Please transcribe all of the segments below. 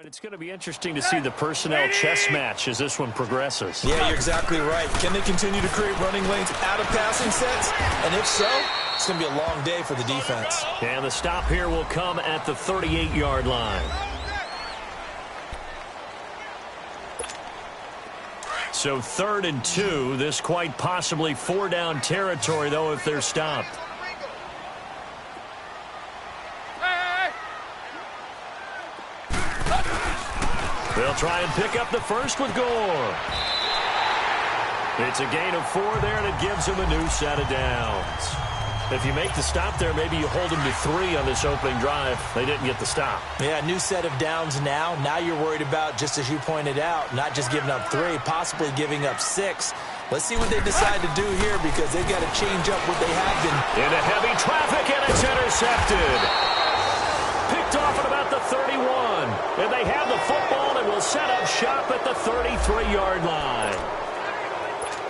It's going to be interesting to see the personnel chess match as this one progresses. Yeah, you're exactly right. Can they continue to create running lanes out of passing sets? And if so, it's going to be a long day for the defense. And the stop here will come at the 38-yard line. So 3rd and 2. This quite possibly 4-down territory, though, if they're stopped. They'll try and pick up the first with Gore. It's a gain of 4 there, and it gives them a new set of downs. If you make the stop there, maybe you hold them to 3 on this opening drive. They didn't get the stop. Yeah, new set of downs now. Now you're worried about, just as you pointed out, not just giving up 3, possibly giving up 6. Let's see what they decide to do here, because they've got to change up what they have been. Into heavy traffic, and it's intercepted. Picked off at about the 31. And they have the football and will set up shop at the 33-yard line.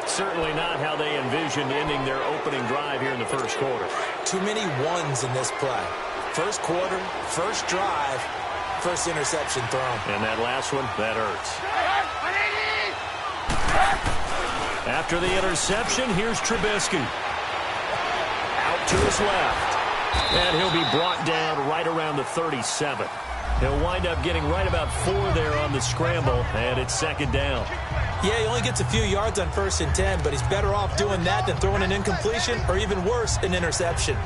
Certainly not how they envisioned ending their opening drive here in the first quarter. Too many ones in this play. First quarter, first drive, first interception thrown. And that last one, that hurts. After the interception, here's Trubisky. Out to his left. And he'll be brought down right around the 37. He'll wind up getting right about 4 there on the scramble, and it's 2nd down. Yeah, he only gets a few yards on 1st and 10, but he's better off doing that than throwing an incompletion, or even worse, an interception.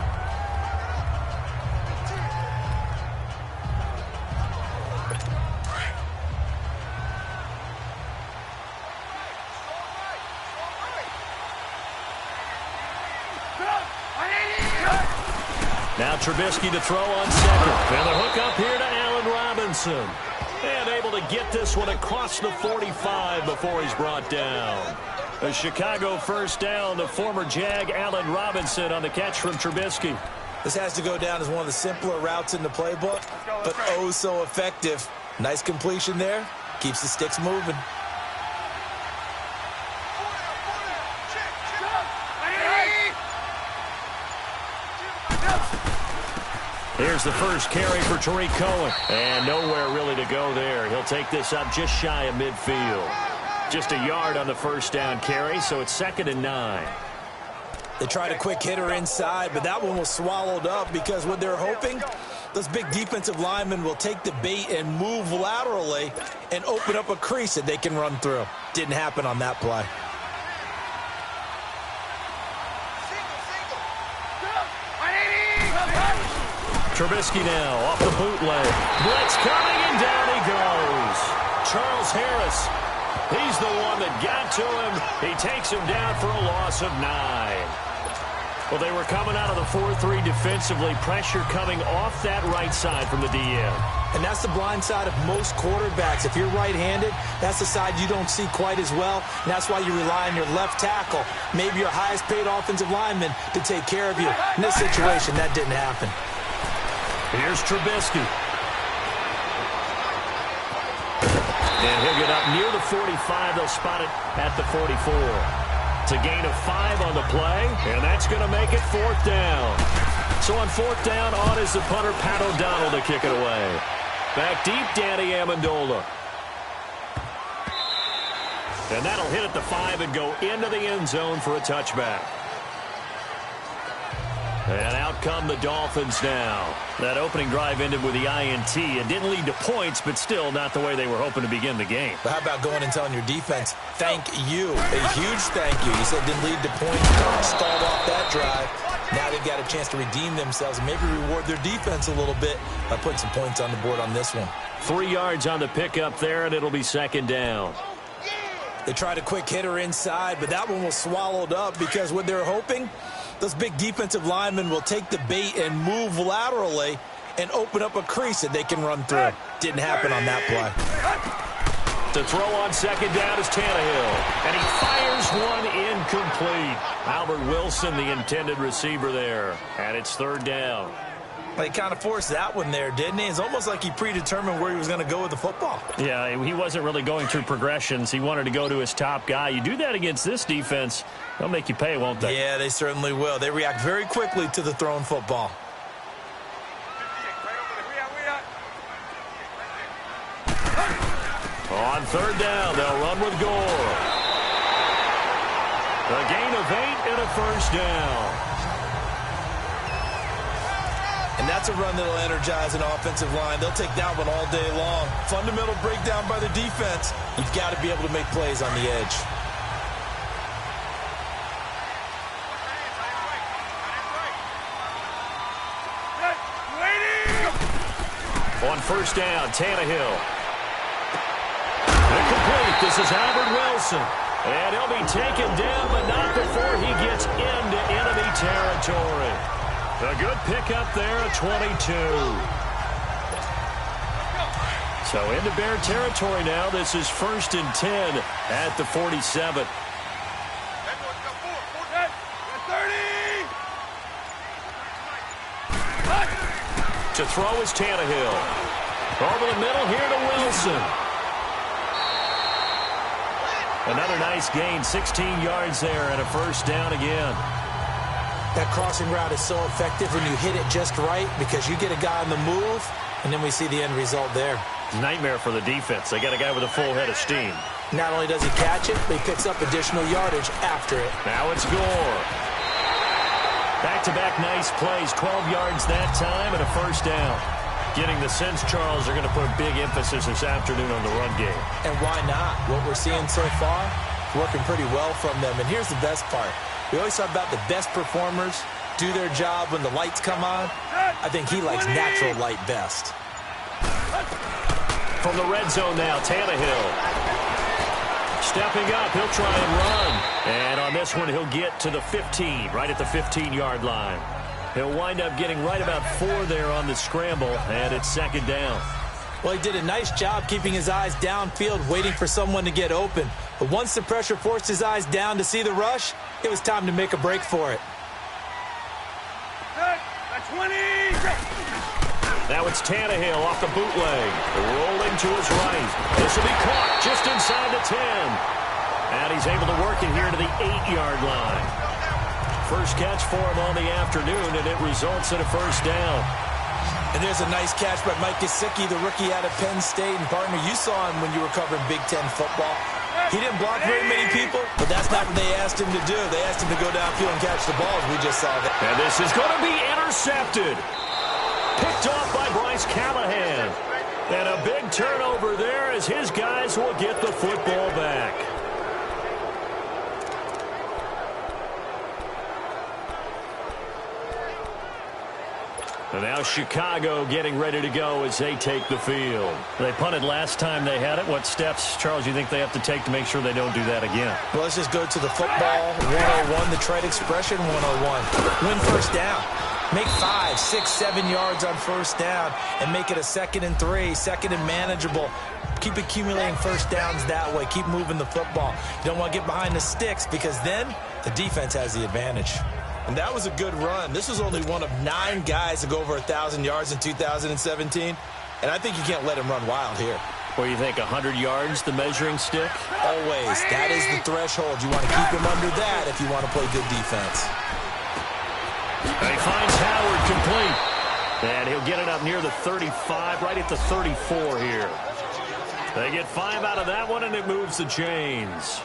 Now Trubisky to throw on 2nd. And the hook up here to Allen Robinson. And able to get this one across the 45 before he's brought down. A Chicago first down. The former Jag Allen Robinson on the catch from Trubisky. This has to go down as one of the simpler routes in the playbook, but oh so effective. Nice completion there. Keeps the sticks moving. Here's the first carry for Tariq Cohen. And nowhere really to go there. He'll take this up just shy of midfield. Just a yard on the first down carry, so it's 2nd and 9. They tried a quick hitter inside, but that one was swallowed up because what they're hoping, those big defensive linemen will take the bait and move laterally and open up a crease that they can run through. Didn't happen on that play. Trubisky now off the bootleg. Blitz coming, and down he goes. Charles Harris, he's the one that got to him. He takes him down for a loss of 9. Well, they were coming out of the 4-3 defensively. Pressure coming off that right side from the DM. And that's the blind side of most quarterbacks. If you're right-handed, that's the side you don't see quite as well. And that's why you rely on your left tackle, maybe your highest-paid offensive lineman, to take care of you. In this situation, that didn't happen. Here's Trubisky. And he'll get up near the 45. They'll spot it at the 44. It's a gain of 5 on the play, and that's going to make it 4th down. So on 4th down, on is the punter, Pat O'Donnell, to kick it away. Back deep, Danny Amendola. And that'll hit at the 5 and go into the end zone for a touchback. And out come the Dolphins now. That opening drive ended with the INT. It didn't lead to points, but still not the way they were hoping to begin the game. But how about going and telling your defense, thank you, a huge thank you. You said it didn't lead to points, stalled off that drive. Now they've got a chance to redeem themselves and maybe reward their defense a little bit by putting some points on the board on this one. 3 yards on the pickup there, and it'll be 2nd down. They tried a quick hitter inside, but that one was swallowed up because what they're hoping, those big defensive linemen will take the bait and move laterally and open up a crease that they can run through. Didn't happen on that play. To throw on 2nd down is Tannehill. And he fires one incomplete. Albert Wilson, the intended receiver there. And it's 3rd down. He kind of forced that one there, didn't he? It's almost like he predetermined where he was going to go with the football. Yeah, he wasn't really going through progressions. He wanted to go to his top guy. You do that against this defense, they'll make you pay, won't they? Yeah, they certainly will. They react very quickly to the thrown football. On third down, they'll run with Gore. A gain of 8 and a first down. And that's a run that'll energize an offensive line. They'll take that one all day long. Fundamental breakdown by the defense. You've got to be able to make plays on the edge. On first down, Tannehill. Incomplete. This is Albert Wilson. And he'll be taken down, but not before he gets into enemy territory. A good pickup there at 22. So into Bear territory now. This is 1st and 10 at the 47. To throw is Tannehill. Over the middle here to Wilson. Another nice gain, 16 yards there and a first down again. That crossing route is so effective when you hit it just right because you get a guy on the move, and then we see the end result there. Nightmare for the defense. They got a guy with a full head of steam. Not only does he catch it, but he picks up additional yardage after it. Now it's Gore. Back-to-back nice plays, 12 yards that time and a first down. Getting the sense, Charles, are going to put a big emphasis this afternoon on the run game. And why not? What we're seeing so far, working pretty well from them. And here's the best part. We always talk about the best performers do their job when the lights come on. I think he likes natural light best. From the red zone now, Tannehill. Stepping up, he'll try and run. And on this one, he'll get to the 15, right at the 15-yard line. He'll wind up getting right about 4 there on the scramble, and it's second down. Well, he did a nice job keeping his eyes downfield, waiting for someone to get open. But once the pressure forced his eyes down to see the rush, it was time to make a break for it. Now it's Tannehill off the bootleg. Rolling to his right. This will be caught just inside the 10. And he's able to work it here to the 8-yard line. First catch for him on the afternoon, and it results in a first down. And there's a nice catch by Mike Gesicki, the rookie out of Penn State. And, partner, you saw him when you were covering Big Ten football. He didn't block very many people, but that's not what they asked him to do. They asked him to go downfield and catch the balls. We just saw that. And this is going to be intercepted. Picked off by Bryce Callahan. And a big turnover there as his guys will get the football back. And now Chicago getting ready to go as they take the field. They punted last time they had it. What steps, Charles, you think they have to take to make sure they don't do that again? Well, let's just go to the football 101, the trade expression 101. Win first down. Make 5, 6, 7 yards on first down and make it a 2nd and 3, 2nd and manageable. Keep accumulating first downs that way. Keep moving the football. You don't want to get behind the sticks because then the defense has the advantage. And that was a good run. This was only one of 9 guys to go over 1,000 yards in 2017. And I think you can't let him run wild here. Or you think 100 yards, the measuring stick? Always. That is the threshold. You want to keep him under that if you want to play good defense. And he finds Howard complete. And he'll get it up near the 35, right at the 34 here. They get 5 out of that one, and it moves the chains.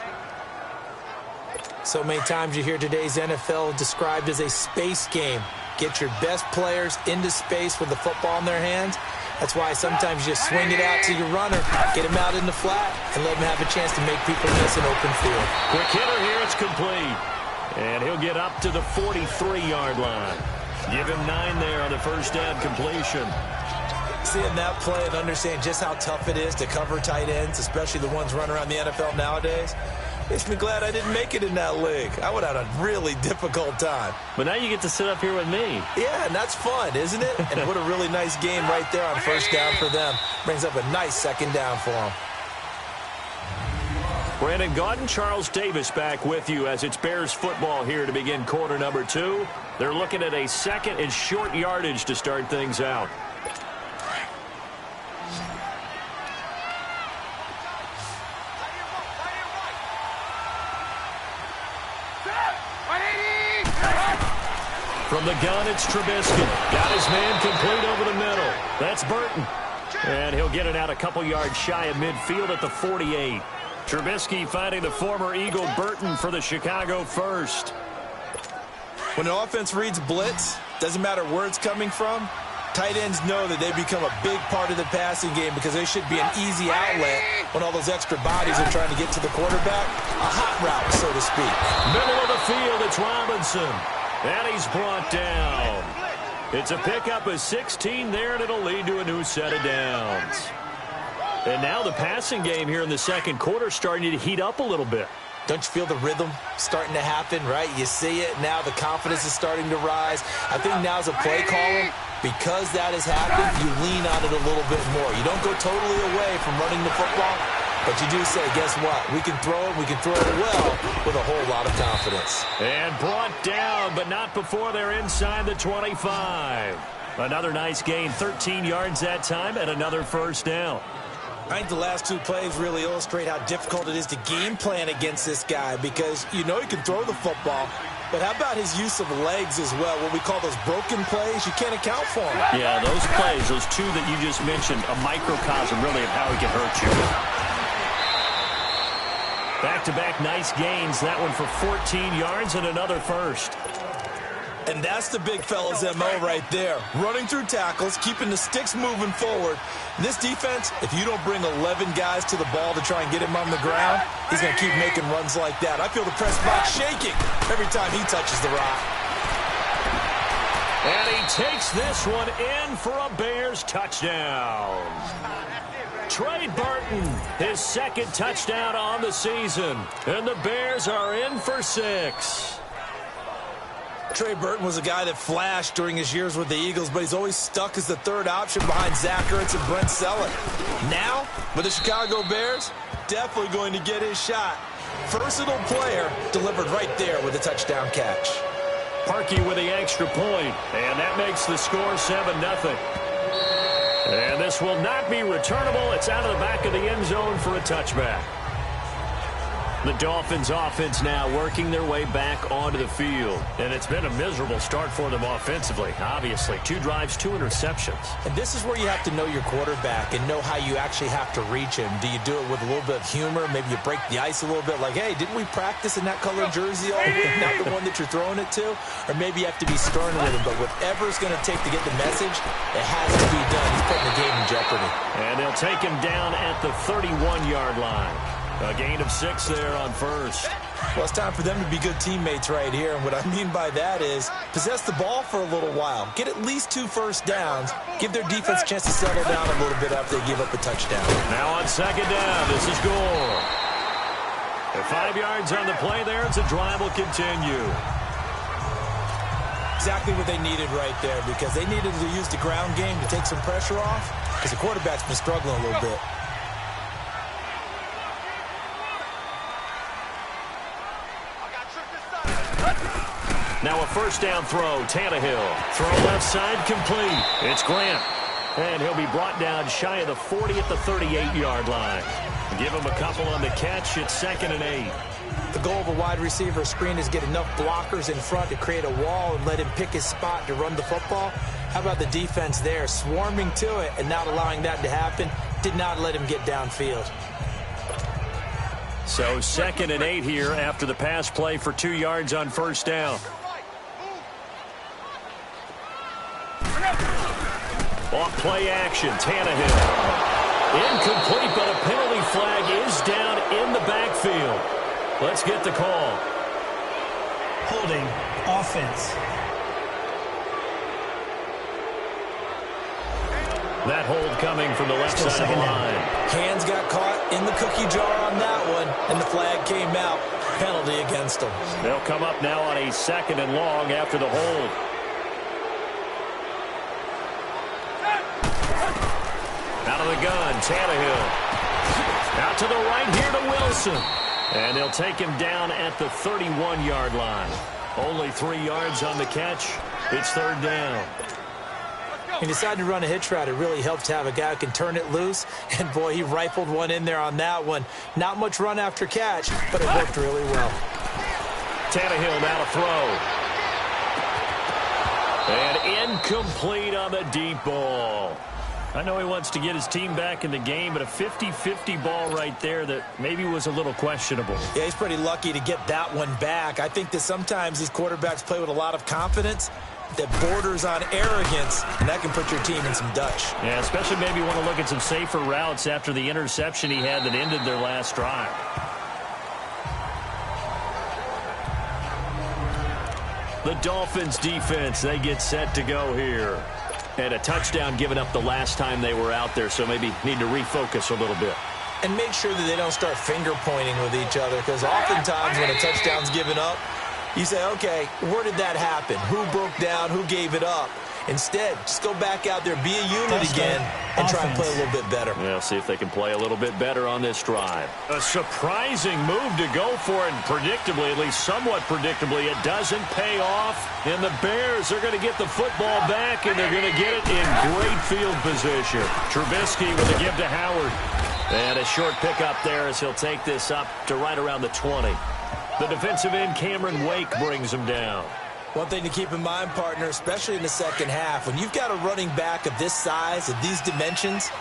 So many times you hear today's NFL described as a space game. Get your best players into space with the football in their hands. That's why sometimes you just swing it out to your runner, get him out in the flat, and let him have a chance to make people miss an open field. Quick hitter here, it's complete. And he'll get up to the 43-yard line. Give him 9 there on the first down completion. Seeing that play and understanding just how tough it is to cover tight ends, especially the ones running around the NFL nowadays, makes me glad I didn't make it in that league. I would have had a really difficult time. But now you get to sit up here with me. Yeah, and that's fun, isn't it? And what a really nice game right there on first down for them. Brings up a nice 2nd down for them. Brandon Gaudin, Charles Davis back with you as it's Bears football here to begin quarter number 2. They're looking at a 2nd and short yardage to start things out. From the gun, it's Trubisky. Got his man complete over the middle. That's Burton. And he'll get it out a couple yards shy of midfield at the 48. Trubisky finding the former Eagle Burton for the Chicago first. When an offense reads blitz, doesn't matter where it's coming from, tight ends know that they become a big part of the passing game because they should be an easy outlet when all those extra bodies are trying to get to the quarterback. A hot route, so to speak. Middle of the field, it's Robinson. And he's brought down. It's a pickup of 16 there, and it'll lead to a new set of downs. And now the passing game here in the second quarter starting to heat up a little bit. Don't you feel the rhythm starting to happen, right? You see it. Now the confidence is starting to rise. I think now as a play caller, because that has happened, you lean on it a little bit more. You don't go totally away from running the football, but you do say, guess what? We can throw it. We can throw it well with a whole lot of confidence. And brought down, but not before they're inside the 25. Another nice gain, 13 yards that time, and another first down. I think the last two plays really illustrate how difficult it is to game plan against this guy because you know he can throw the football, but how about his use of legs as well? What we call those broken plays, you can't account for them. Yeah, those plays, those two that you just mentioned, a microcosm really of how he can hurt you. Back-to-back nice gains, that one for 14 yards and another first. And that's the big fella's MO right there. Running through tackles, keeping the sticks moving forward. This defense, if you don't bring 11 guys to the ball to try and get him on the ground, he's going to keep making runs like that. I feel the press box shaking every time he touches the rock. And he takes this one in for a Bears touchdown. Trey Burton, his second touchdown on the season. And the Bears are in for 6. Trey Burton was a guy that flashed during his years with the Eagles, but he's always stuck as the third option behind Zach Ertz and Brent Selleck. Now, with the Chicago Bears, definitely going to get his shot. Versatile player, delivered right there with a touchdown catch. Parkey with the extra point, and that makes the score 7-0. And this will not be returnable. It's out of the back of the end zone for a touchback. The Dolphins offense now working their way back onto the field. And it's been a miserable start for them offensively, obviously. 2 drives, 2 interceptions. And this is where you have to know your quarterback and know how you actually have to reach him. Do you do it with a little bit of humor? Maybe you break the ice a little bit like, hey, didn't we practice in that color jersey all week? Not the one that you're throwing it to? Or maybe you have to be stern with him. But whatever it's going to take to get the message, it has to be done. He's putting the game in jeopardy. And they'll take him down at the 31-yard line. A gain of 6 there on first. Well, it's time for them to be good teammates right here. And what I mean by that is possess the ball for a little while. Get at least 2 first downs. Give their defense a chance to settle down a little bit after they give up a touchdown. Now on second down, this is Gore. 5 yards on the play there. It's a drive will continue. Exactly what they needed right there because they needed to use the ground game to take some pressure off because the quarterback's been struggling a little bit. Now a first down throw, Tannehill. Throw left side, complete. It's Grant. And he'll be brought down shy of the 40 at the 38-yard line. Give him a couple on the catch. It's 2nd and 8. The goal of a wide receiver screen is get enough blockers in front to create a wall and let him pick his spot to run the football. How about the defense there, swarming to it and not allowing that to happen? Did not let him get downfield. So 2nd and 8 here after the pass play for 2 yards on first down. Off play action, Tannehill. Incomplete, but a penalty flag is down in the backfield. Let's get the call. Holding, offense. That hold coming from the left side of the line. Hands got caught in the cookie jar on that one, and the flag came out. Penalty against them. They'll come up now on a 2nd and long after the hold. Out of the gun, Tannehill. Out to the right here to Wilson. And they'll take him down at the 31-yard line. Only 3 yards on the catch. It's 3rd down. He decided to run a hitch route. It really helps to have a guy who can turn it loose. And, boy, he rifled one in there on that one. Not much run after catch, but it worked really well. Tannehill now to throw. And incomplete on the deep ball. I know he wants to get his team back in the game, but a 50-50 ball right there that maybe was a little questionable. Yeah, he's pretty lucky to get that one back. I think that sometimes these quarterbacks play with a lot of confidence that borders on arrogance, and that can put your team in some Dutch. Yeah, especially maybe you want to look at some safer routes after the interception he had that ended their last drive. The Dolphins defense, they get set to go here. And a touchdown given up the last time they were out there, so maybe need to refocus a little bit. And make sure that they don't start finger pointing with each other, because oftentimes when a touchdown's given up, you say, okay, where did that happen? Who broke down? Who gave it up? Instead, just go back out there, be a unit again, and try and play a little bit better. Yeah, see if they can play a little bit better on this drive. A surprising move to go for it, and predictably, at least somewhat predictably, it doesn't pay off. And the Bears are going to get the football back, and they're going to get it in great field position. Trubisky with a give to Howard. And a short pickup there as he'll take this up to right around the 20. The defensive end, Cameron Wake, brings him down. One thing to keep in mind, partner, especially in the second half, when you've got a running back of this size, of these dimensions,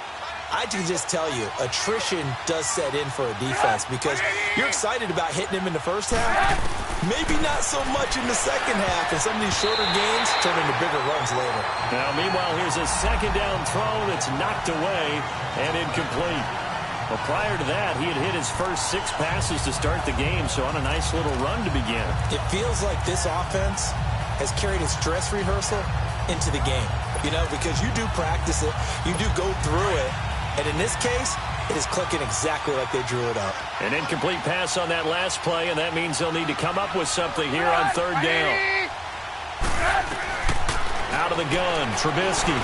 I can just tell you, attrition does set in for a defense because you're excited about hitting him in the first half, maybe not so much in the second half, and some of these shorter gains turn into bigger runs later. Now, meanwhile, here's a second down throw that's knocked away and incomplete. Well, prior to that, he had hit his first 6 passes to start the game, so on a nice little run to begin. It feels like this offense has carried its dress rehearsal into the game, you know, because you do practice it, you do go through it, and in this case, it is clicking exactly like they drew it up. An incomplete pass on that last play, and that means they'll need to come up with something here on third down. Out of the gun, Trubisky.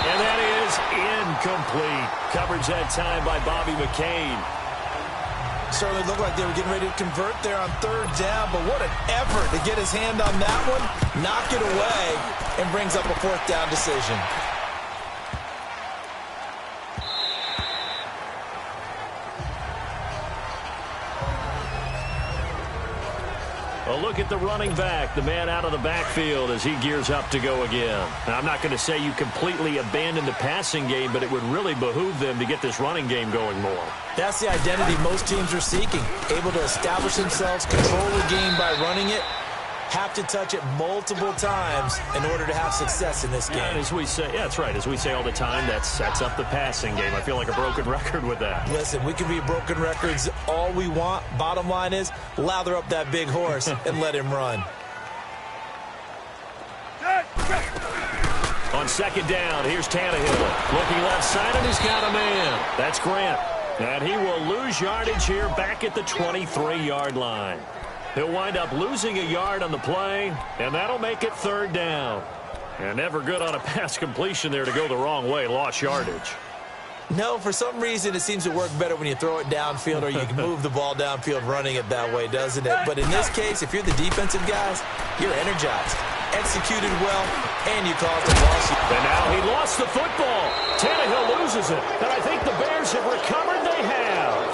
And that is incomplete. Coverage that time by Bobby McCain. Certainly looked like they were getting ready to convert there on third down, but what an effort to get his hand on that one, knock it away, and brings up a fourth down decision. A look at the running back, the man out of the backfield as he gears up to go again. Now, I'm not going to say you completely abandon the passing game, but it would really behoove them to get this running game going more. That's the identity most teams are seeking, able to establish themselves, control the game by running it, have to touch it multiple times in order to have success in this game. And as we say, yeah, that's right. As we say all the time, that sets up the passing game. I feel like a broken record with that. Listen, we can be broken records all we want. Bottom line is, lather up that big horse and let him run. On second down, here's Tannehill. Looking left side, and he's got a man. That's Grant. And he will lose yardage here back at the 23-yard line. He'll wind up losing a yard on the play, and that'll make it third down. And never good on a pass completion there to go the wrong way. Lost yardage. No, for some reason, it seems to work better when you throw it downfield or you can move the ball downfield running it that way, doesn't it? But in this case, if you're the defensive guys, you're energized, executed well, and you caused a loss. And now he lost the football. Tannehill loses it. And I think the Bears have recovered. They have.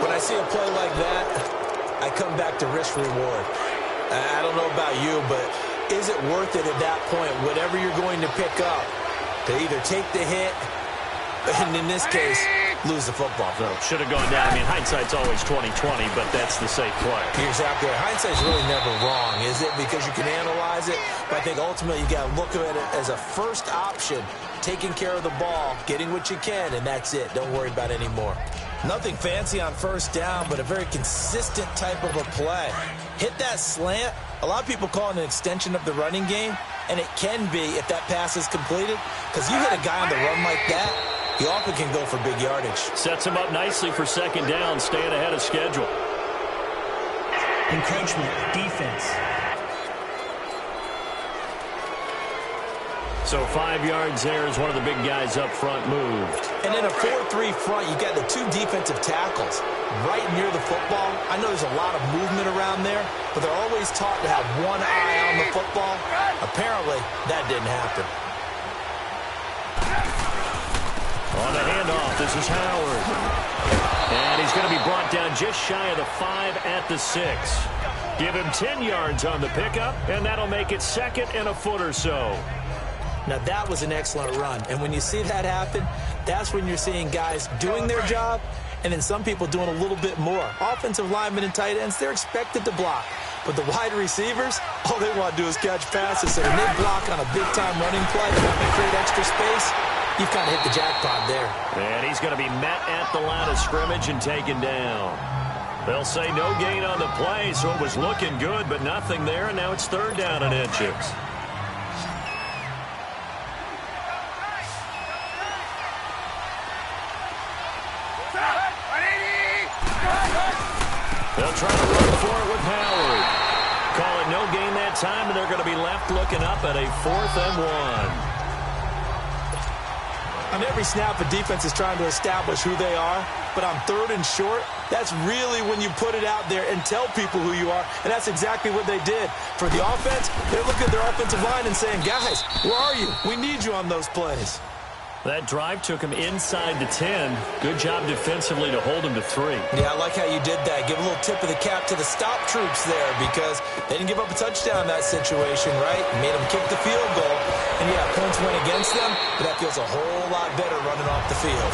When I see a play like that, I come back to risk-reward. I don't know about you, but is it worth it at that point, whatever you're going to pick up, to either take the hit, and in this case, lose the football? So should have gone down. I mean, hindsight's always 20/20, but that's the safe play. Exactly. Hindsight's really never wrong, is it? Because you can analyze it, but I think ultimately you got to look at it as a first option, taking care of the ball, getting what you can, and that's it. Don't worry about any more. Nothing fancy on first down, but a very consistent type of a play. Hit that slant. A lot of people call it an extension of the running game, and it can be if that pass is completed, because you hit a guy on the run like that, he often can go for big yardage. Sets him up nicely for second down, staying ahead of schedule. Encroachment, defense. So 5 yards there as one of the big guys up front moved. And in a 4-3 front, you got the 2 defensive tackles right near the football. I know there's a lot of movement around there, but they're always taught to have one eye on the football. Apparently, that didn't happen. On the handoff, this is Howard. And he's going to be brought down just shy of the 5 at the 6. Give him 10 yards on the pickup, and that'll make it second and a foot or so. Now, that was an excellent run. And when you see that happen, that's when you're seeing guys doing their job and then some people doing a little bit more. Offensive linemen and tight ends, they're expected to block. But the wide receivers, all they want to do is catch passes. So when they block on a big-time running play and create extra space, you've kind of hit the jackpot there. And he's going to be met at the line of scrimmage and taken down. They'll say no gain on the play, so it was looking good, but nothing there, and now it's third down and inches. They'll try to run for it with Howard. Call it no gain that time, and they're going to be left looking up at a 4th and 1. On every snap, a defense is trying to establish who they are, but on 3rd and short, that's really when you put it out there and tell people who you are, and that's exactly what they did. For the offense, they're looking at their offensive line and saying, guys, where are you? We need you on those plays. That drive took him inside the 10. Good job defensively to hold him to 3. Yeah, I like how you did that. Give a little tip of the cap to the stop troops there because they didn't give up a touchdown in that situation, right? Made them kick the field goal. And, yeah, points went against them, but that feels a whole lot better running off the field.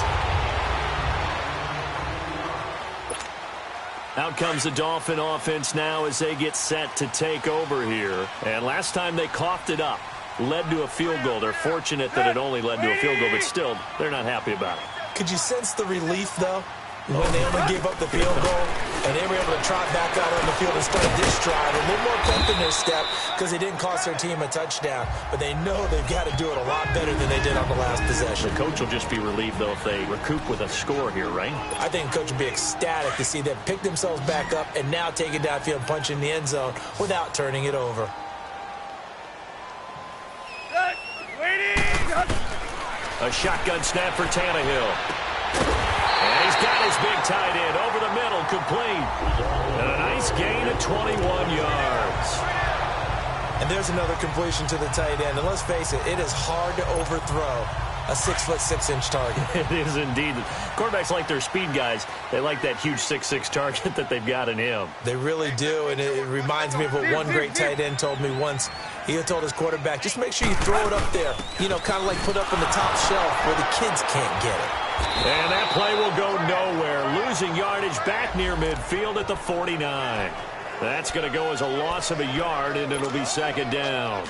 Out comes the Dolphin offense now as they get set to take over here. And last time they coughed it up. Led to a field goal. They're fortunate that it only led to a field goal, but still, they're not happy about it. Could you sense the relief, though, when they only gave up the field goal and they were able to trot back out on the field and start this drive? A little more pep in their step because they didn't cost their team a touchdown, but they know they've got to do it a lot better than they did on the last possession. The coach will just be relieved, though, if they recoup with a score here, right? I think the coach will be ecstatic to see them pick themselves back up and now take it downfield and punch in the end zone without turning it over. A shotgun snap for Tannehill. And he's got his big tight end over the middle, complete. And a nice gain of 21 yards. And there's another completion to the tight end. And let's face it, it is hard to overthrow a 6'6" target. It is indeed. Quarterbacks like their speed guys. They like that huge 6'6" target that they've got in him. They really do, and it reminds me of what one great tight end told me once. He had told his quarterback, just make sure you throw it up there, you know, kind of like put up on the top shelf where the kids can't get it. And that play will go nowhere. Losing yardage back near midfield at the 49. That's going to go as a loss of a yard, and it'll be second down.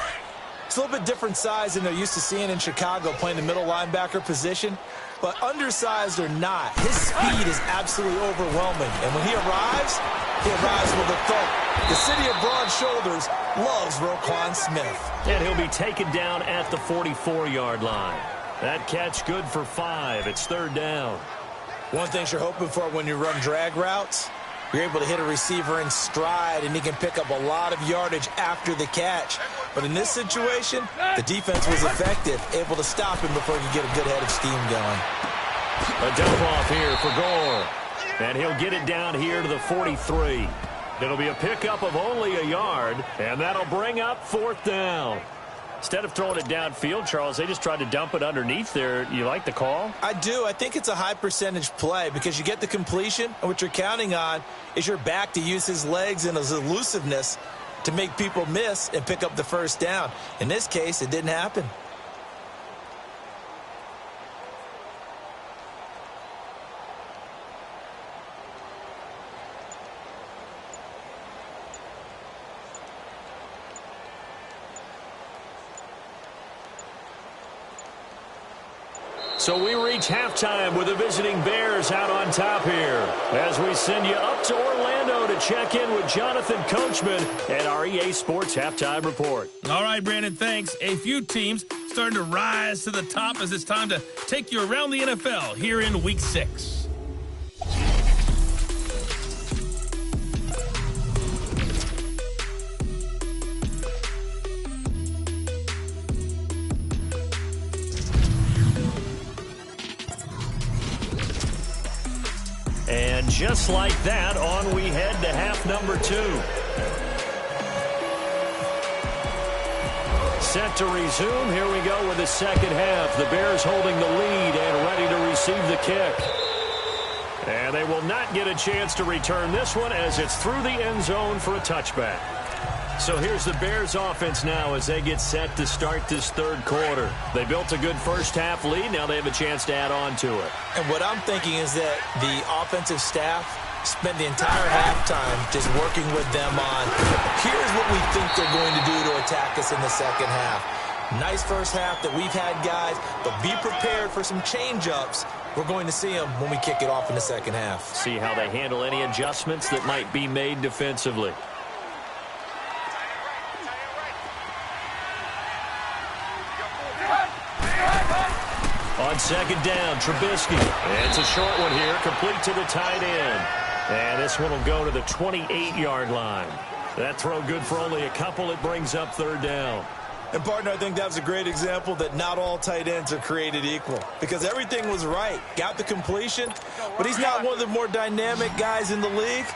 It's a little bit different size than they're used to seeing in Chicago, playing the middle linebacker position. But undersized or not, his speed is absolutely overwhelming. And when he arrives with a thump. The city of broad shoulders loves Roquan Smith. And he'll be taken down at the 44-yard line. That catch good for 5. It's third down. One thing you're hoping for when you run drag routes, you're able to hit a receiver in stride, and he can pick up a lot of yardage after the catch. But in this situation, the defense was effective, able to stop him before he could get a good head of steam going. A dump off here for Gore. And he'll get it down here to the 43. It'll be a pickup of only a yard, and that'll bring up fourth down. Instead of throwing it downfield, Charles, they just tried to dump it underneath there. You like the call? I do. I think it's a high percentage play because you get the completion, and what you're counting on is your back to use his legs and his elusiveness to make people miss and pick up the first down. In this case, it didn't happen. So we reach halftime with the visiting Bears out on top here as we send you up to Orlando to check in with Jonathan Coachman at our EA Sports Halftime Report. All right, Brandon, thanks. A few teams starting to rise to the top as it's time to take you around the NFL here in Week 6. And just like that, on we head to half number 2. Set to resume. Here we go with the second half. The Bears holding the lead and ready to receive the kick. And they will not get a chance to return this one as it's through the end zone for a touchback. So here's the Bears offense now as they get set to start this third quarter. They built a good first half lead. Now they have a chance to add on to it. And what I'm thinking is that the offensive staff spent the entire halftime just working with them on, here's what we think they're going to do to attack us in the second half. Nice first half that we've had, guys, but be prepared for some change-ups. We're going to see them when we kick it off in the second half. See how they handle any adjustments that might be made defensively. On second down, Trubisky. It's a short one here, complete to the tight end. And this one will go to the 28-yard line. That throw good for only a couple. It brings up third down. And, partner, I think that was a great example that not all tight ends are created equal. Because everything was right. Got the completion, but he's not one of the more dynamic guys in the league.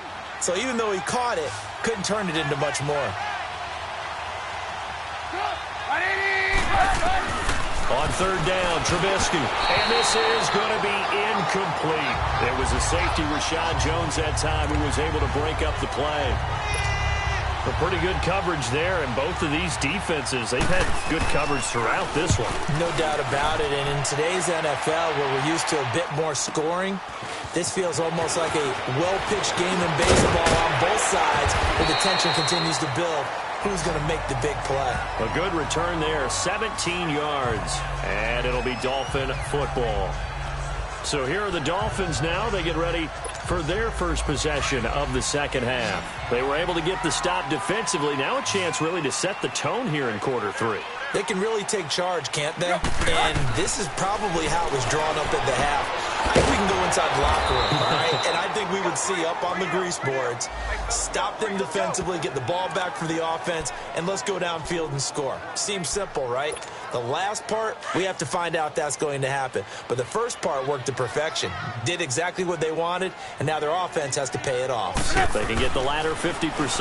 So even though he caught it, couldn't turn it into much more. On third down, Trubisky. And this is going to be incomplete. There was a safety, Rashad Jones, that time, who was able to break up the play. A pretty good coverage there, and both of these defenses, they've had good coverage throughout this one. No doubt about it, and in today's NFL, where we're used to a bit more scoring, this feels almost like a well-pitched game in baseball on both sides, where the tension continues to build. Who's going to make the big play? A good return there, 17 yards, and it'll be Dolphin football. So here are the Dolphins now. They get ready for their first possession of the second half. They were able to get the stop defensively. Now a chance really to set the tone here in quarter three. They can really take charge, can't they? And this is probably how it was drawn up at the half. I think we can go inside the locker room, all right? And I think we would see up on the grease boards, stop them defensively, get the ball back for the offense, and let's go downfield and score. Seems simple, right? The last part, we have to find out that's going to happen. But the first part worked to perfection. Did exactly what they wanted, and now their offense has to pay it off. See if they can get the latter 50%.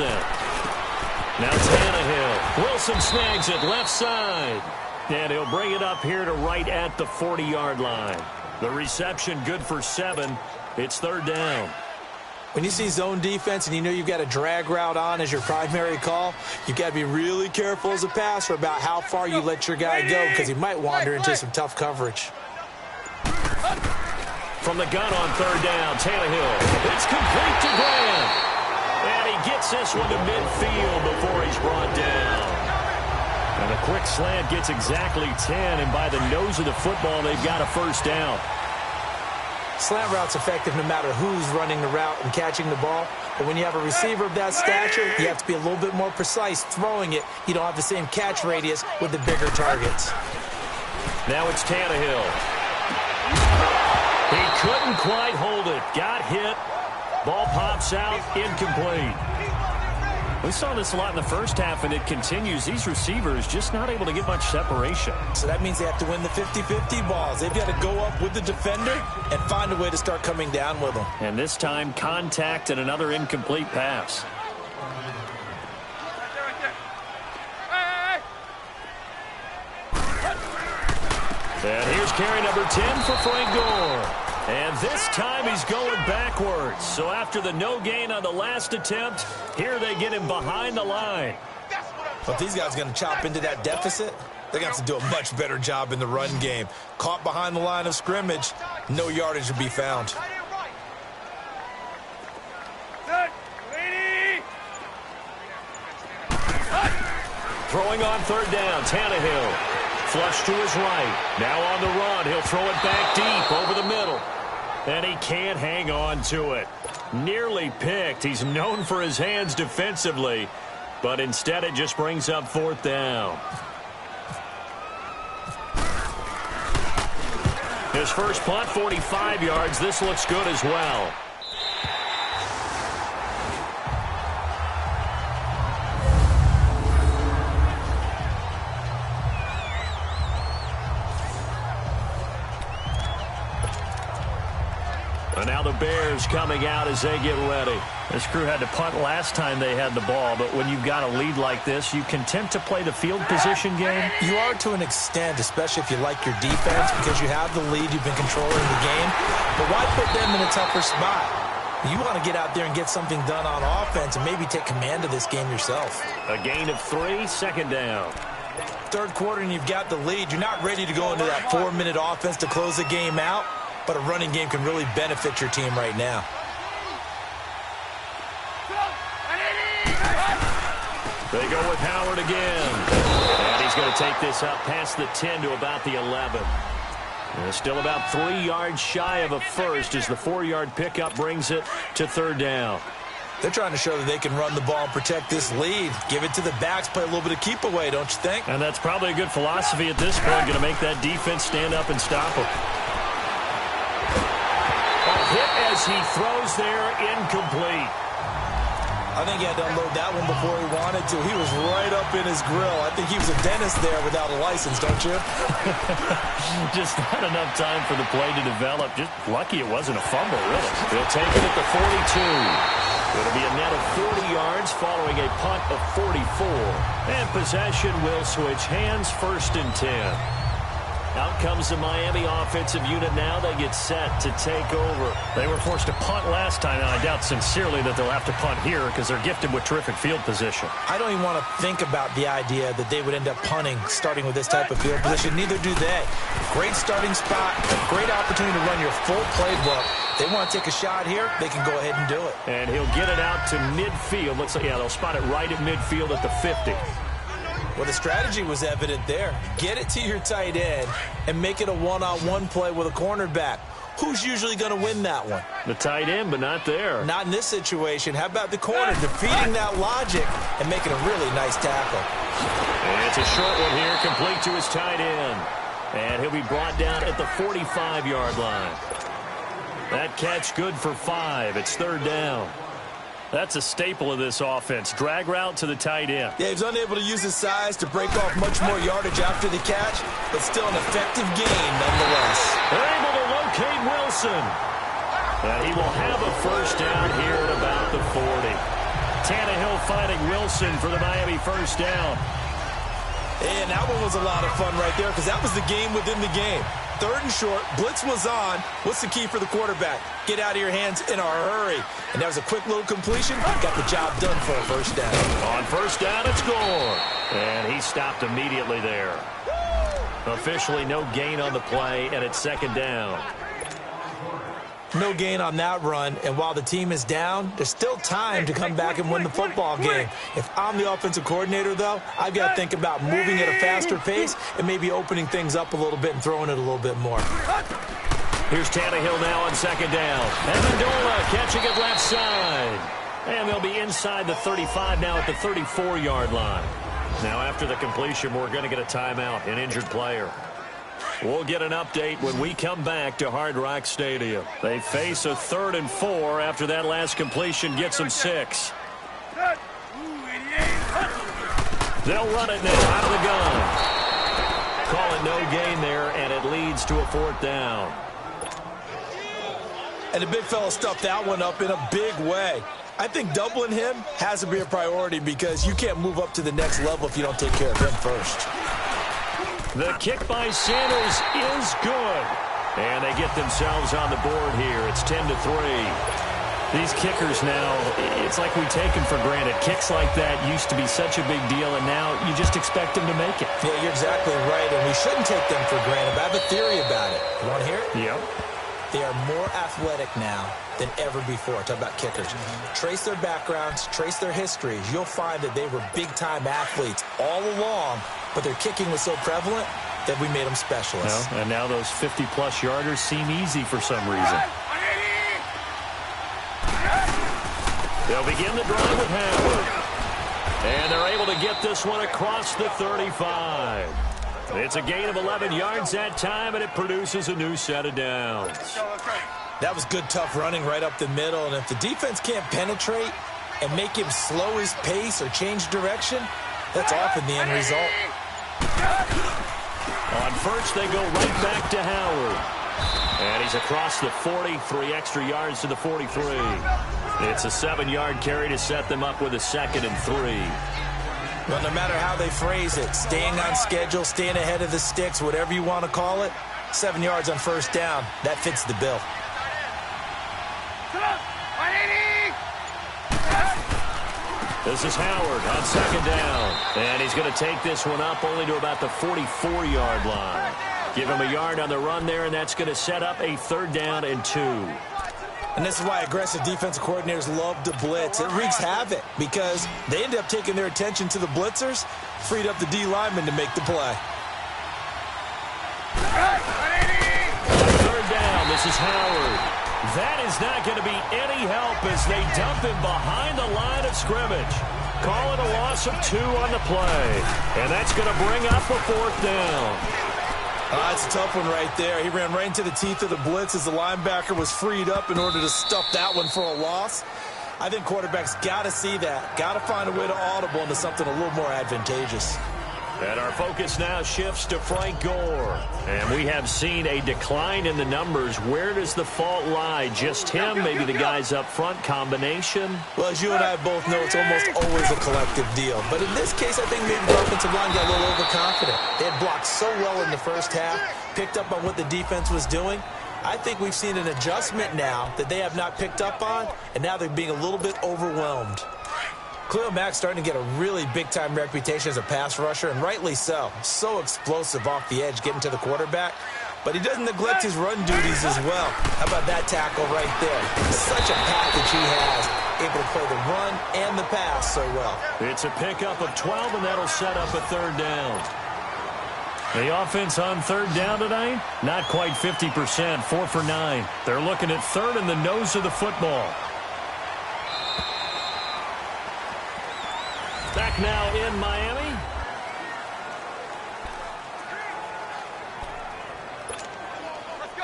Now Tannehill. Wilson snags it left side. And he'll bring it up here to right at the 40-yard line. The reception good for 7. It's third down. When you see zone defense and you know you've got a drag route on as your primary call, you've got to be really careful as a passer about how far you let your guy go because he might wander into some tough coverage. From the gun on third down, Tannehill. It's complete to Graham. And he gets this one to midfield before he's brought down. And a quick slant gets exactly 10, and by the nose of the football, they've got a first down. Slant route's effective no matter who's running the route and catching the ball. But when you have a receiver of that stature, you have to be a little bit more precise throwing it. You don't have the same catch radius with the bigger targets. Now it's Tannehill. He couldn't quite hold it. Got hit. Ball pops out, incomplete. We saw this a lot in the first half, and it continues. These receivers just not able to get much separation. So that means they have to win the 50-50 balls. They've got to go up with the defender and find a way to start coming down with them. And this time, contact and another incomplete pass. And here's carry number 10 for Frank Gore. And this time he's going backwards. So after the no gain on the last attempt, here they get him behind the line. But these guys are going to chop into that deficit. They're going to have to do a much better job in the run game. Caught behind the line of scrimmage, no yardage to be found. Throwing on third down, Tannehill. Flush to his right. Now on the run. He'll throw it back deep over the middle. And he can't hang on to it. Nearly picked. He's known for his hands defensively. But instead it just brings up fourth down. His first punt, 45 yards. This looks good as well. And now the Bears coming out as they get ready. This crew had to punt last time they had the ball, but when you've got a lead like this, you content to play the field position game? You are to an extent, especially if you like your defense, because you have the lead, you've been controlling the game. But why put them in a tougher spot? You want to get out there and get something done on offense and maybe take command of this game yourself. A gain of 3, second down. Third quarter and you've got the lead. You're not ready to go into that 4-minute offense to close the game out, but a running game can really benefit your team right now. They go with Howard again. And he's going to take this up past the 10 to about the 11. Still about 3 yards shy of a first as the 4-yard pickup brings it to third down. They're trying to show that they can run the ball and protect this lead. Give it to the backs, play a little bit of keep away, don't you think? And that's probably a good philosophy at this point, going to make that defense stand up and stop him. A hit as he throws there, incomplete. I think he had to unload that one before he wanted to. He was right up in his grill. I think he was a dentist there without a license, don't you? Just not enough time for the play to develop. Just lucky it wasn't a fumble, really. They'll take it at the 42. It'll be a net of 40 yards following a punt of 44. And possession will switch hands, 1st and 10. Out comes the Miami offensive unit now. They get set to take over. They were forced to punt last time, and I doubt sincerely that they'll have to punt here because they're gifted with terrific field position. I don't even want to think about the idea that they would end up punting starting with this type of field position. Neither do they. Great starting spot, a great opportunity to run your full playbook. They want to take a shot here, they can go ahead and do it. And he'll get it out to midfield. Looks like, yeah, they'll spot it right at midfield at the 50. Well, the strategy was evident there. Get it to your tight end and make it a one-on-one play with a cornerback. Who's usually going to win that one? The tight end, but not there. Not in this situation. How about the corner defeating that logic and making a really nice tackle? And it's a short one here, complete to his tight end. And he'll be brought down at the 45-yard line. That catch good for 5. It's third down. That's a staple of this offense. Drag route to the tight end. Yeah, he's unable to use his size to break off much more yardage after the catch, but still an effective gain nonetheless. They're able to locate Wilson. And he will have a first down here at about the 40. Tannehill finding Wilson for the Miami first down. And that one was a lot of fun right there because that was the game within the game. Third and short, blitz was on. What's the key for the quarterback? Get out of your hands in a hurry. And that was a quick little completion. Got the job done for a first down. On first down, it's Gore. And he stopped immediately there. Officially no gain on the play, and it's second down. No gain on that run, and while the team is down, there's still time to come back and win the football game. If I'm the offensive coordinator, though, I've got to think about moving at a faster pace and maybe opening things up a little bit and throwing it a little bit more. Here's Tannehill now on second down. Amendola catching it left side. And they'll be inside the 35 now at the 34-yard line. Now after the completion, we're going to get a timeout, an injured player. We'll get an update when we come back to Hard Rock Stadium. They face a 3rd and 4 after that last completion gets them 6. They'll run it now out of the gun. Call it no gain there, and it leads to a 4th down. And the big fella stuffed that one up in a big way. I think doubling him has to be a priority because you can't move up to the next level if you don't take care of him first. The kick by Sanders is good. And they get themselves on the board here. It's 10-3. These kickers now, it's like we take them for granted. Kicks like that used to be such a big deal, and now you just expect them to make it. Yeah, you're exactly right, and we shouldn't take them for granted. But I have a theory about it. You want to hear it? Yep. They are more athletic now than ever before. Talk about kickers. Trace their backgrounds, trace their histories. You'll find that they were big-time athletes all along, but their kicking was so prevalent that we made them specialists. Well, and now those 50-plus yarders seem easy for some reason. They'll begin the drive with Howard. And they're able to get this one across the 35. It's a gain of 11 yards that time, and it produces a new set of downs. That was good, tough running right up the middle. And if the defense can't penetrate and make him slow his pace or change direction, that's often the end result. On first, they go right back to Howard. And he's across the 40, 3 extra yards to the 43. It's a 7-yard carry to set them up with a 2nd and 3. Well, no matter how they phrase it, staying on schedule, staying ahead of the sticks, whatever you want to call it, 7 yards on first down, that fits the bill. This is Howard on second down. And he's going to take this one up only to about the 44-yard line. Give him a yard on the run there, and that's going to set up a 3rd down and 2. And this is why aggressive defensive coordinators love to blitz. It wreaks havoc because they end up taking their attention to the blitzers, freed up the D lineman to make the play. 3rd down, this is Howard. That is not going to be any help as they dump him behind the line of scrimmage. Call it a loss of 2 on the play. And that's going to bring up a 4th down. That's a tough one right there. He ran right into the teeth of the blitz as the linebacker was freed up in order to stuff that one for a loss. I think quarterbacks got to see that. Got to find a way to audible into something a little more advantageous. And our focus now shifts to Frank Gore. And we have seen a decline in the numbers. Where does the fault lie? Just him? Maybe the guys up front? Combination? Well, as you and I both know, it's almost always a collective deal. But in this case, I think maybe the offensive line got a little overconfident. They had blocked so well in the first half, picked up on what the defense was doing. I think we've seen an adjustment now that they have not picked up on, and now they're being a little bit overwhelmed. Khalil Mack's starting to get a really big-time reputation as a pass rusher, and rightly so. So explosive off the edge, getting to the quarterback. But he doesn't neglect his run duties as well. How about that tackle right there? Such a package he has, able to play the run and the pass so well. It's a pickup of 12, and that'll set up a 3rd down. The offense on 3rd down tonight, not quite 50%, 4 for 9. They're looking at 3rd in the nose of the football. Back now in Miami.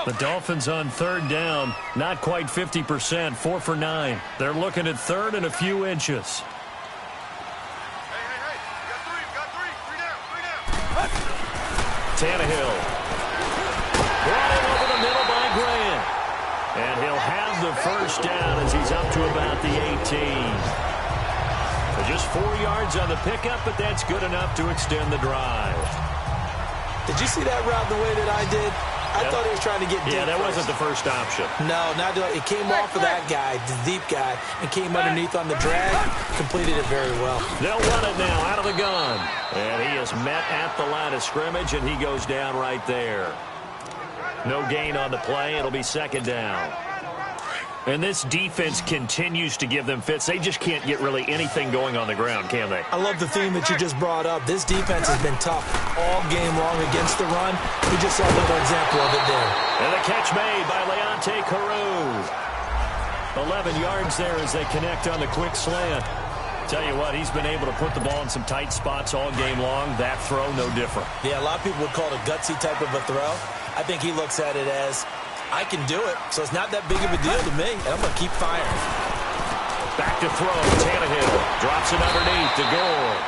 The Dolphins on 3rd down, not quite 50%, 4 for 9. They're looking at 3rd and a few inches. Tannehill. Brought in over the middle by Grant. And he'll have the 1st down as he's up to about the 18. Just 4 yards on the pickup, but that's good enough to extend the drive. Did you see that route the way that I did? I thought he was trying to get deep. Yeah, that wasn't the first option. No, not doing it. It came off of that guy, the deep guy, and came underneath on the drag. Completed it very well. They'll run it now out of the gun. And he is met at the line of scrimmage, and he goes down right there. No gain on the play. It'll be 2nd down. And this defense continues to give them fits. They just can't get really anything going on the ground, can they? I love the theme that you just brought up. This defense has been tough all game long against the run. We just saw a little example of it there. And the catch made by Leonte Carroo. 11 yards there as they connect on the quick slant. Tell you what, he's been able to put the ball in some tight spots all game long. That throw, no different. Yeah, a lot of people would call it a gutsy type of a throw. I think he looks at it as, I can do it, so it's not that big of a deal to me, and I'm going to keep firing. Back to throw. Tannehill drops it underneath to Gore.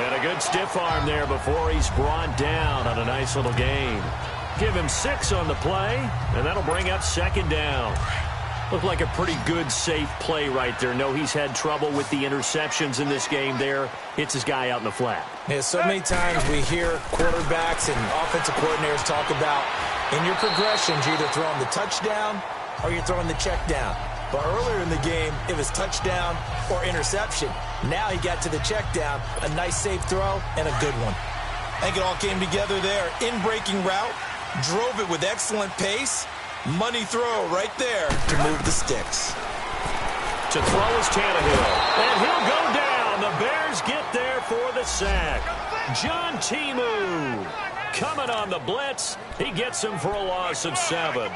And a good stiff arm there before he's brought down on a nice little gain. Give him 6 on the play, and that'll bring up 2nd down. Looked like a pretty good, safe play right there. No, he's had trouble with the interceptions in this game there. Hits his guy out in the flat. Yeah, so many times we hear quarterbacks and offensive coordinators talk about in your progressions, you're either throwing the touchdown or you're throwing the check down. But earlier in the game, it was touchdown or interception. Now he got to the check down, a nice safe throw, and a good one. I think it all came together there. In-breaking route, drove it with excellent pace. Money throw right there to move the sticks. To throw is Tannehill. And he'll go down. The Bears get there for the sack. John Timu coming on the blitz. He gets him for a loss of 7.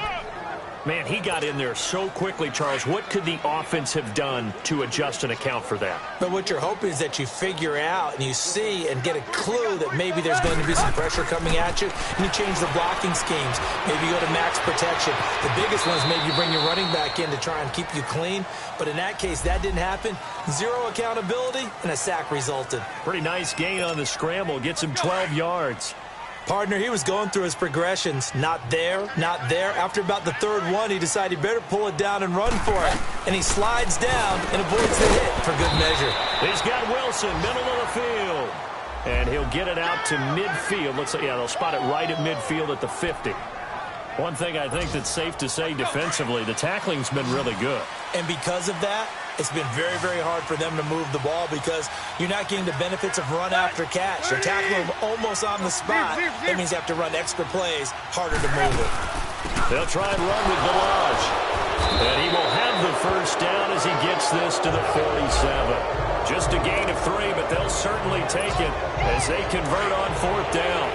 Man, he got in there so quickly, Charles. What could the offense have done to adjust and account for that? But what you're hoping is that you figure out and you see and get a clue that maybe there's going to be some pressure coming at you, and you change the blocking schemes. Maybe you go to max protection. The biggest one is maybe you bring your running back in to try and keep you clean. But in that case, that didn't happen. 0 accountability, and a sack resulted. Pretty nice gain on the scramble. Gets him 12 yards. Partner, he was going through his progressions. Not there, not there. After about the 3rd one, he decided he better pull it down and run for it. And he slides down and avoids the hit for good measure. He's got Wilson, middle of the field. And he'll get it out to midfield. Looks like, yeah, they'll spot it right at midfield at the 50. One thing I think that's safe to say defensively, the tackling's been really good. And because of that, It's been very, very hard for them to move the ball because you're not getting the benefits of run after catch. You're tackling them almost on the spot. That means you have to run extra plays, harder to move it. They'll try and run with Delage. And he will have the first down as he gets this to the 47. Just a gain of 3, but they'll certainly take it as they convert on 4th down.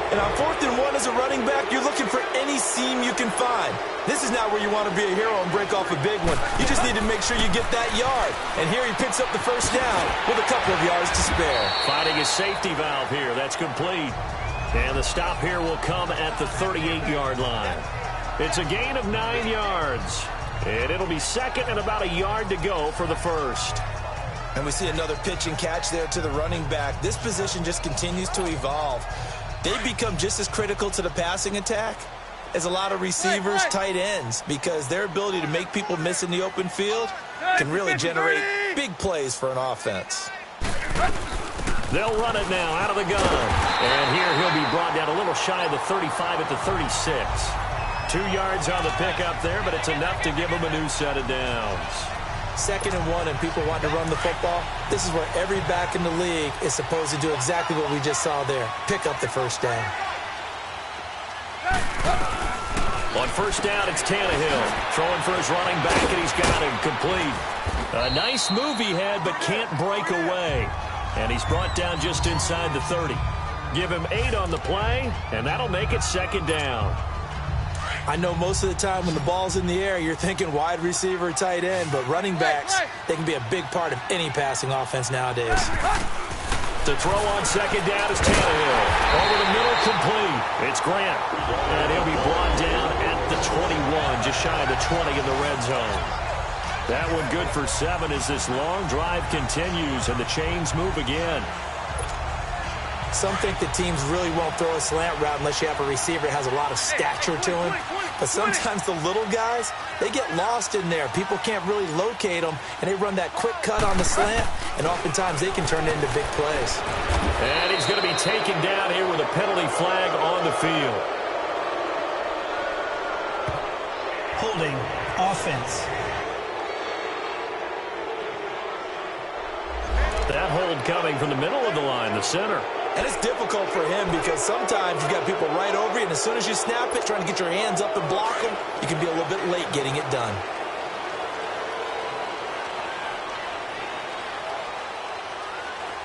And on 4th and 1 as a running back, you're looking for any seam you can find. This is not where you want to be a hero and break off a big one. You just need to make sure you get that yard. And here he picks up the first down with a couple of yards to spare. Finding a safety valve here. That's complete. And the stop here will come at the 38-yard line. It's a gain of 9 yards. And it'll be second and about a yard to go for the first. And we see another pitch and catch there to the running back. This position just continues to evolve. They become just as critical to the passing attack as a lot of receivers, tight ends, because their ability to make people miss in the open field can really generate big plays for an offense. They'll run it now out of the gun. And here he'll be brought down a little shy of the 35 at the 36. 2 yards on the pickup there, but it's enough to give him a new set of downs. 2nd and 1 and people want to run the football. This is where every back in the league is supposed to do exactly what we just saw there. Pick up the first down. On first down, it's Tannehill. Throwing for his running back, and he's got him complete. A nice move he had, but can't break away. And he's brought down just inside the 30. Give him 8 on the play, and that'll make it 2nd down. I know most of the time when the ball's in the air, you're thinking wide receiver, tight end, but running backs, they can be a big part of any passing offense nowadays. To throw on 2nd down is Tannehill. Over the middle, complete. It's Grant. And he'll be brought down at the 21, just shy of the 20 in the red zone. That one good for 7 as this long drive continues and the chains move again. Some think the teams really won't throw a slant route unless you have a receiver that has a lot of stature to him. But sometimes the little guys, they get lost in there. People can't really locate them, and they run that quick cut on the slant, and oftentimes they can turn it into big plays. And he's going to be taken down here with a penalty flag on the field. Holding offense. That hold coming from the middle of the line, the center. And it's difficult for him because sometimes you've got people right over you, and as soon as you snap it, trying to get your hands up and block them, you can be a little bit late getting it done.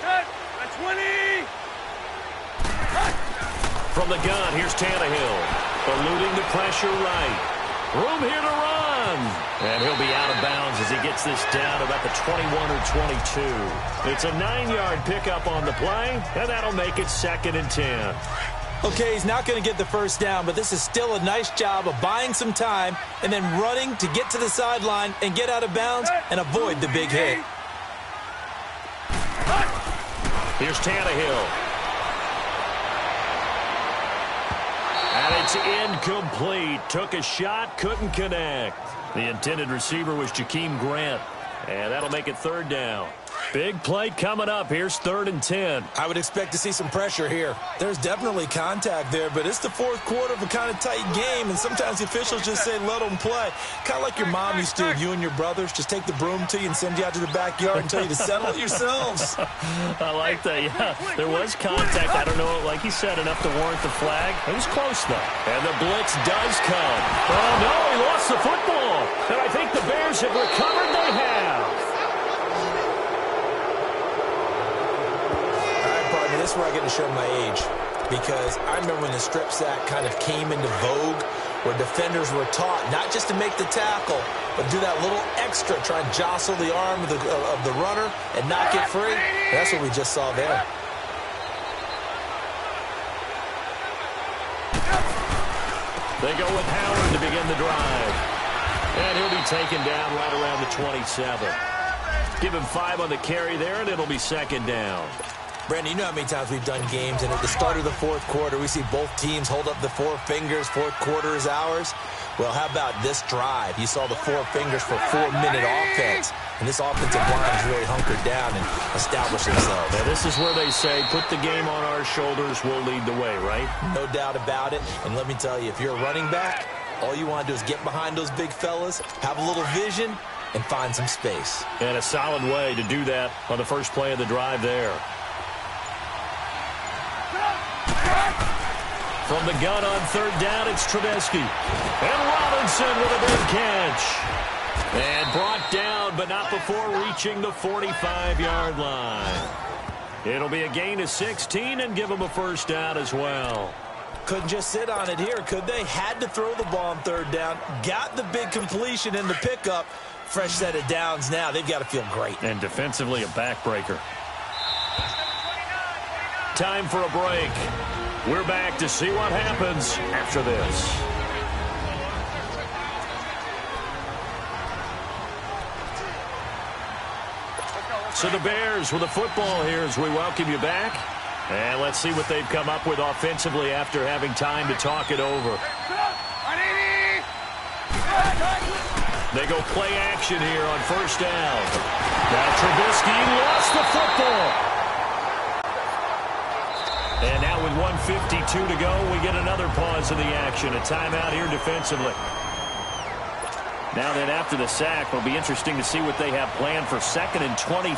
Cut! At 20! From the gun, here's Tannehill. Eluding the pressure right. Room here to run. And he'll be out of bounds as he gets this down about the 21 or 22. It's a 9-yard pickup on the play, and that'll make it 2nd and 10. Okay, he's not going to get the first down, but this is still a nice job of buying some time and then running to get to the sideline and get out of bounds and avoid the big hit. Here's Tannehill. And it's incomplete. Took a shot, couldn't connect. The intended receiver was Jakeem Grant. And that'll make it 3rd down. Big play coming up. Here's 3rd and 10. I would expect to see some pressure here. There's definitely contact there, but it's the 4th quarter of a kind of tight game, and sometimes the officials just say let them play. Kind of like your mom used to, you and your brothers, just take the broom to you and send you out to the backyard and tell you to settle it yourselves. I like that, yeah. There was contact. I don't know, like he said, enough to warrant the flag. It was close, though. And the blitz does come. Oh, no, he lost the football. And I think the Bears have recovered. They have. This is where I get to show my age, because I remember when the strip sack kind of came into vogue, where defenders were taught not just to make the tackle, but do that little extra, try and jostle the arm of the runner and not get free. And that's what we just saw there. They go with Howard to begin the drive. And he'll be taken down right around the 27. Give him 5 on the carry there, and it'll be 2nd down. Brandon, you know how many times we've done games, and at the start of the 4th quarter, we see both teams hold up the 4 fingers, 4th quarter is ours. Well, how about this drive? You saw the 4 fingers for 4-minute offense, and this offensive line has really hunkered down and established themselves. Now, this is where they say, put the game on our shoulders, we'll lead the way, right? No doubt about it, and let me tell you, if you're a running back, all you want to do is get behind those big fellas, have a little vision, and find some space. And a solid way to do that on the first play of the drive there. From the gun on third down, it's Trubisky. And Robinson with a big catch. And brought down, but not before reaching the 45-yard line. It'll be a gain of 16 and give them a first down as well. Couldn't just sit on it here, could they? Had to throw the ball on third down. Got the big completion in the pickup. Fresh set of downs now. They've got to feel great. And defensively, a backbreaker. Time for a break. We're back to see what happens after this. So the Bears with the football here as we welcome you back. And let's see what they've come up with offensively after having time to talk it over. They go play action here on first down. Now Trubisky lost the football. And now with 1:52 to go, we get another pause in the action. A timeout here defensively. Now then, after the sack, it'll be interesting to see what they have planned for 2nd and 23.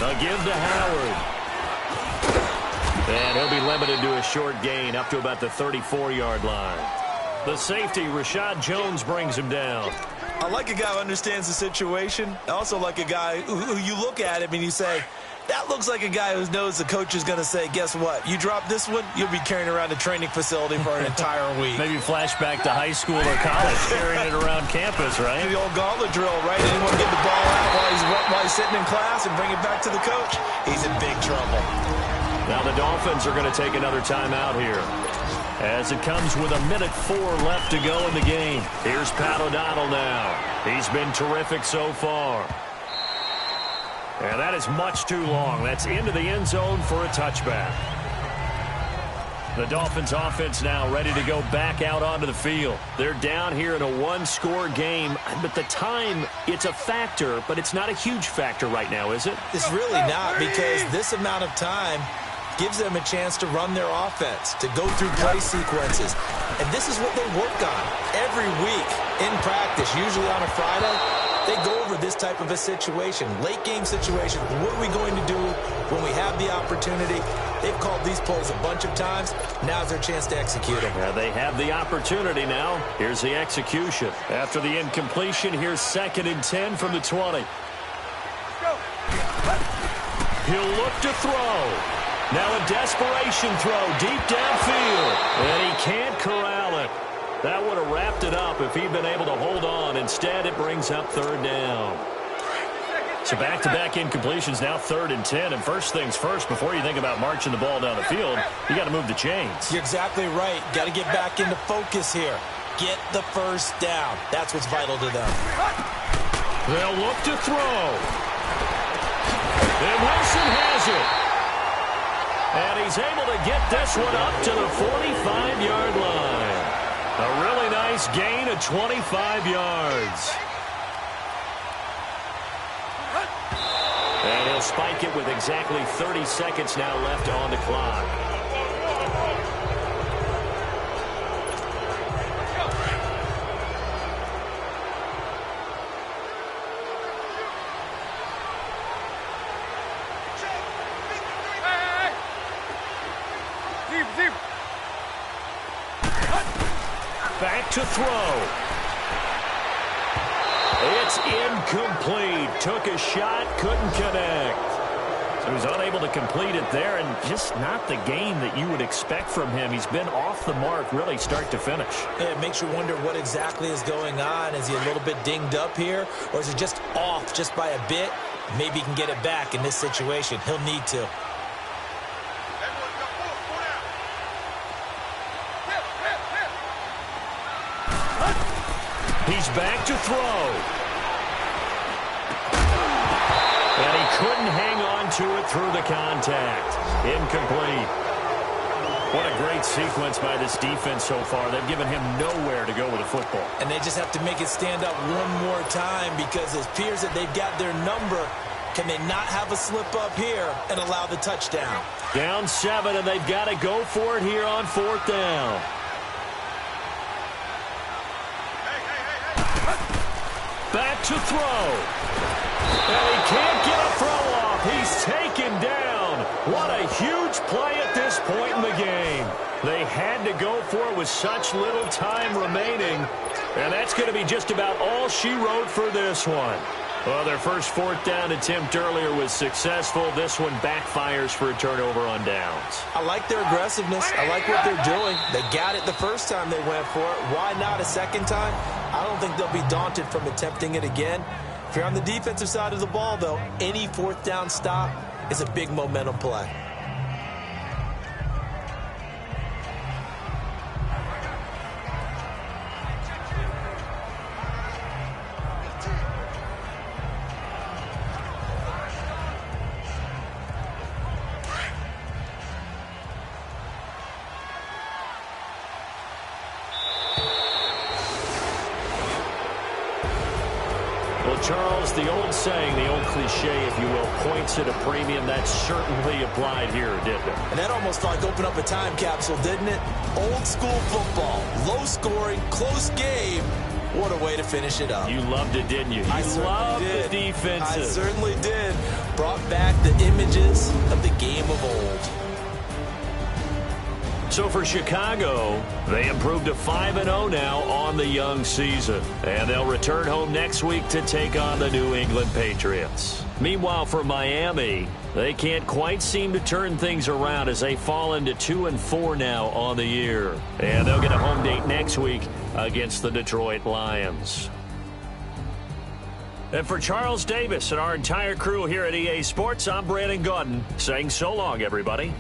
They'll give to Howard. And he'll be limited to a short gain up to about the 34-yard line. The safety, Rashad Jones, brings him down. I like a guy who understands the situation. I also like a guy who you look at him and you say, that looks like a guy who knows the coach is going to say, guess what? You drop this one, you'll be carrying around a training facility for an entire week. Maybe flashback to high school or college, carrying it around campus, right? The old gauntlet drill, right? Anyone get the ball out while he's sitting in class and bring it back to the coach? He's in big trouble. Now the Dolphins are going to take another timeout here, as it comes with 1:04 left to go in the game. Here's Pat O'Donnell now. He's been terrific so far. And that is much too long. That's into the end zone for a touchback. The Dolphins offense now ready to go back out onto the field. They're down here in a one-score game, but the time, it's a factor, but it's not a huge factor right now, is it? It's really not, because this amount of time gives them a chance to run their offense, to go through play sequences. And this is what they work on every week in practice, usually on a Friday. They go over this type of a situation, late game situation. What are we going to do when we have the opportunity? They've called these plays a bunch of times. Now's their chance to execute them. Yeah, they have the opportunity now. Here's the execution. After the incompletion, here's 2nd and 10 from the 20. He'll look to throw. Now a desperation throw deep downfield. And he can't corral it. That would have wrapped it up if he'd been able to hold on. Instead, it brings up 3rd down. So back-to-back incompletions, now 3rd and 10. And first things first, before you think about marching the ball down the field, you got to move the chains. You're exactly right. Got to get back into focus here. Get the first down. That's what's vital to them. They'll look to throw. And Wilson has it. And he's able to get this one up to the 45-yard line. A really nice gain of 25 yards. And he'll spike it with exactly 30 seconds now left on the clock. Back to throw. It's incomplete. Took a shot, couldn't connect. So he's unable to complete it there, and just not the game that you would expect from him. He's been off the mark, really, start to finish. Yeah, it makes you wonder what exactly is going on. Is he a little bit dinged up here, or is it just off just by a bit? Maybe he can get it back in this situation. He'll need to. He's back to throw. And he couldn't hang on to it through the contact. Incomplete. What a great sequence by this defense so far. They've given him nowhere to go with the football. And they just have to make it stand up one more time, because it appears that they've got their number. Can they not have a slip up here and allow the touchdown? Down 7, and they've got to go for it here on 4th down. back to throw. And he can't get a throw off. He's taken down. What a huge play at this point in the game. They had to go for it with such little time remaining. And that's going to be just about all she wrote for this one. Well, their first fourth down attempt earlier was successful. This one backfires for a turnover on downs. I like their aggressiveness. I like what they're doing. They got it the first time they went for it. Why not a second time? I don't think they'll be daunted from attempting it again. If you're on the defensive side of the ball, though, any fourth down stop is a big momentum play. Charles, the old saying, the old cliche, if you will, points at a premium. That certainly applied here, didn't it? And that almost like opened up a time capsule, didn't it? Old school football, low scoring, close game. What a way to finish it up. You loved it, didn't you? I You loved the defenses. I certainly did. Brought back the images of the game of old. So for Chicago, they improved to 5-0 now on the young season. And they'll return home next week to take on the New England Patriots. Meanwhile, for Miami, they can't quite seem to turn things around as they fall into 2-4 now on the year. And they'll get a home date next week against the Detroit Lions. And for Charles Davis and our entire crew here at EA Sports, I'm Brandon Gaudin saying so long, everybody.